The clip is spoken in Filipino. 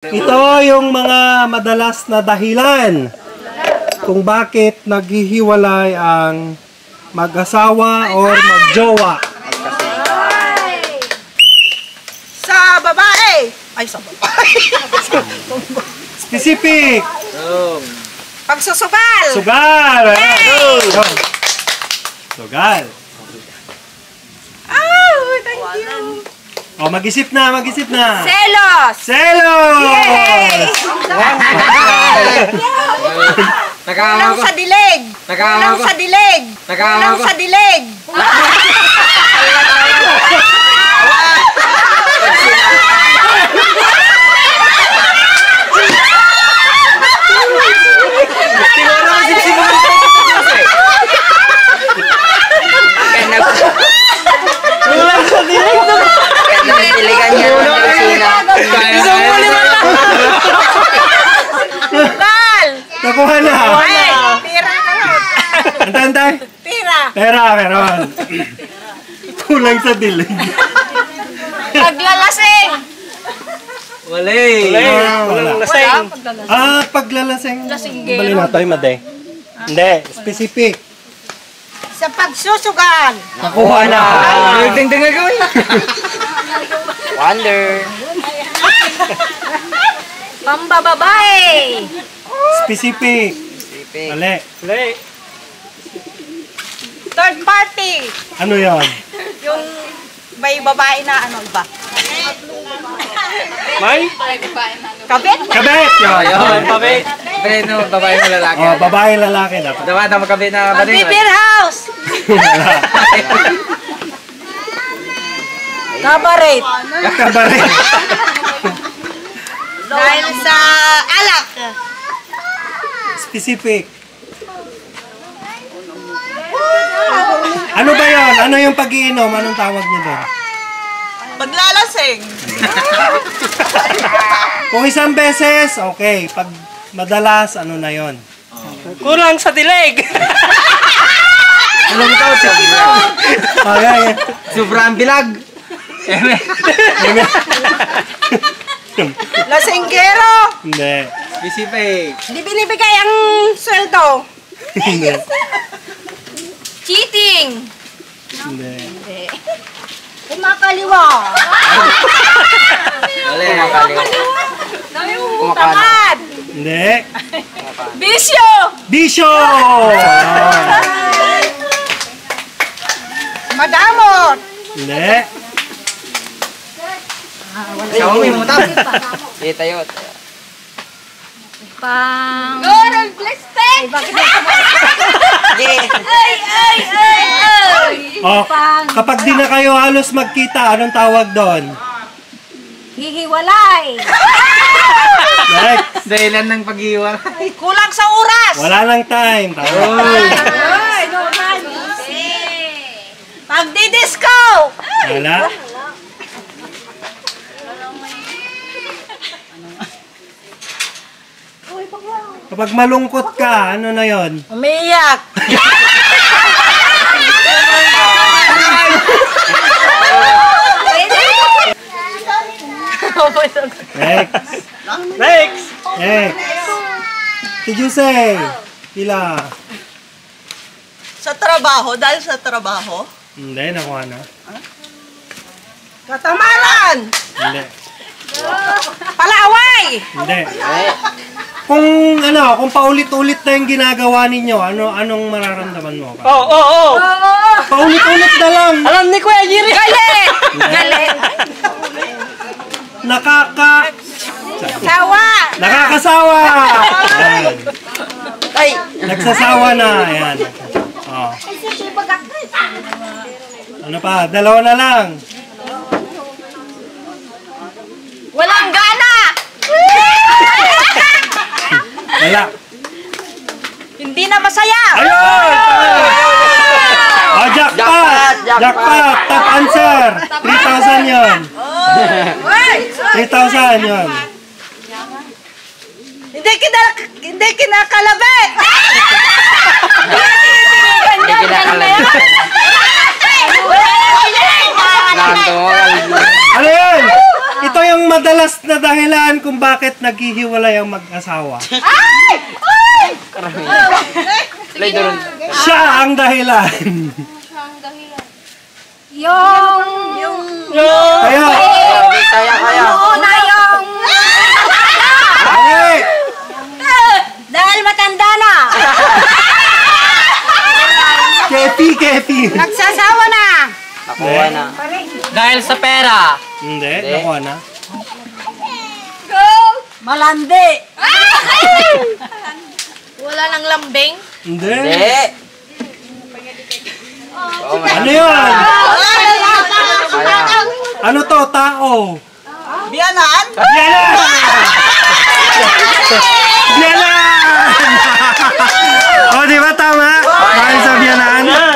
Ito yung mga madalas na dahilan kung bakit naghihiwalay ang mag-asawa or mag-jowa. Sa babae! Ay, sa babae! Specific! Pagsusugal! Sugal! Sugal! Oh, thank you! O, mag-isip na, mag-isip na! Selos! Selos! Kulang sa dilig! Kulang sa dilig! Kulang sa dilig! Kulang sa dilig! Diligan niya ng kusina. Isang muli mata! Sugal! Nakuha na! Ay, pira ka ron! Antay! Pira! Pera, meron! Kulang sa dilig. Paglalasing! Wala. Wala. Paglalasing. Bali na tayo, Maday. Hindi, specific. Sa pagsusugal! Nakuha na. Ding-ding gawin. Wonder. Pambababae! Specific. Mali. Third party! Ano yon? Yung may babae na ano ba? May? Kabit? Kabit! Yun. Kabit. Pero babae mo lalaki. Oh, babae lalaki dapat. Dapat na magkabit na ba din? Beer house! Cabaret! Kabaret. Dahil sa alak! Specific. Ano ba yon? Ano yung pag-iinom? Anong tawag niyo doon? Paglalasing! Kung isang beses, okay. Pag madalas, ano na yon? Kulang sa dilig. Anong tawag sa bilag? Okay. Sobrang bilag. Lasinggero! Hindi. Specific. Di binibigay ang sweldo. Hindi. Cheating! Hindi. Kumakaliwa! Wala. Tamad! Hindi. Bisyo! Bisyo! Madamot! Hindi. Xiaomi mo tap. Sige tayo. Pang... Goral plastic! Bakit Oh, kapag di na kayo halos magkita, anong tawag doon? Hihiwalay! Next. Dahilan ng pag-iwalay. Kulang sa oras! Wala lang time. Tawag. Ay, normal! Pagdidisco! Wala. Kapag malungkot ka, ano na yon? Umiyak! Next. Next. Did you say? Pila? Sa trabaho, dahil sa trabaho. Hindi, nakuha na. Katamaran! Hindi. Palaway! Hindi. Kung paulit-ulit na yung ginagawa ninyo, anong mararamdaman mo? Oo. Paulit-ulit na lang. Alam ni Kuya Jiri. Galit! Galit! Sawa! Nakakasawa! Ayan. Ay. Nagsasawa na. Ayan. Oh. Ano pa? Dalawa na lang. Walang gana! Wala. Hindi na masaya! Ayun! Oh, jackpot! Jackpot! Top answer! 3,000 yun. 3,000 yun. Hindi kinakalabit! Hindi kinakalabit. Wala! Nanto. Ano yun? Ito yung madalas na dahilan kung bakit naghihiwalay ang mag-asawa. Play doon. Siya ang dahilan. Yung Kaya, Kaya. una yung... okay. Dahil matanda na. Kepi. Nagsasawa na. Nakuha na. Dahil sa pera. Hindi, nakuha na. Malandi. Wala nang lambing. Hindi. Hindi. Ano yun? Ano to? Tao. Biyanan? Biyanan! Biyanan! O, di ba tama? Dahil sa biyanan?